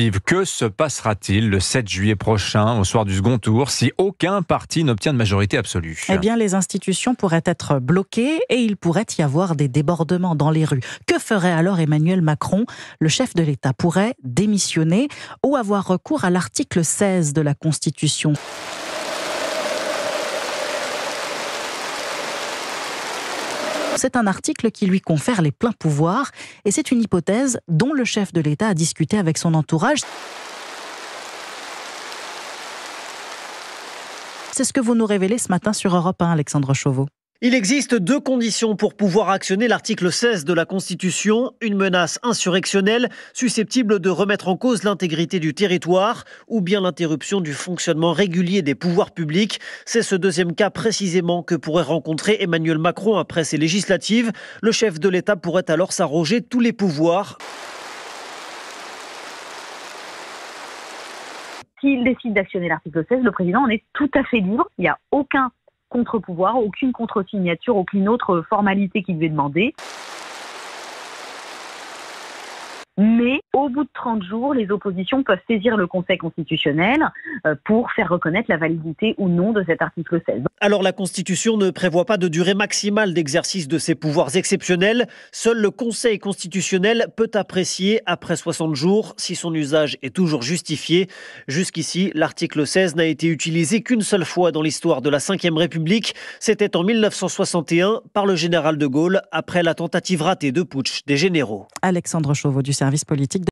Que se passera-t-il le 7 juillet prochain, au soir du second tour, si aucun parti n'obtient de majorité absolue? Eh bien, les institutions pourraient être bloquées et il pourrait y avoir des débordements dans les rues. Que ferait alors Emmanuel Macron? Le chef de l'État pourrait démissionner ou avoir recours à l'article 16 de la Constitution. C'est un article qui lui confère les pleins pouvoirs et c'est une hypothèse dont le chef de l'État a discuté avec son entourage. C'est ce que vous nous révélez ce matin sur Europe 1, Alexandre Chauveau. Il existe deux conditions pour pouvoir actionner l'article 16 de la Constitution, une menace insurrectionnelle susceptible de remettre en cause l'intégrité du territoire ou bien l'interruption du fonctionnement régulier des pouvoirs publics. C'est ce deuxième cas précisément que pourrait rencontrer Emmanuel Macron après ces législatives. Le chef de l'État pourrait alors s'arroger tous les pouvoirs. S'il décide d'actionner l'article 16, le président en est tout à fait libre. Il n'y a aucun contre-pouvoir, aucune contre-signature, aucune autre formalité qui lui est demandée. Mais au bout de 30 jours, les oppositions peuvent saisir le Conseil constitutionnel pour faire reconnaître la validité ou non de cet article 16. Alors la Constitution ne prévoit pas de durée maximale d'exercice de ces pouvoirs exceptionnels. Seul le Conseil constitutionnel peut apprécier après 60 jours si son usage est toujours justifié. Jusqu'ici, l'article 16 n'a été utilisé qu'une seule fois dans l'histoire de la Ve République. C'était en 1961 par le général de Gaulle après la tentative ratée de putsch des généraux. Alexandre Chauveau du service politique de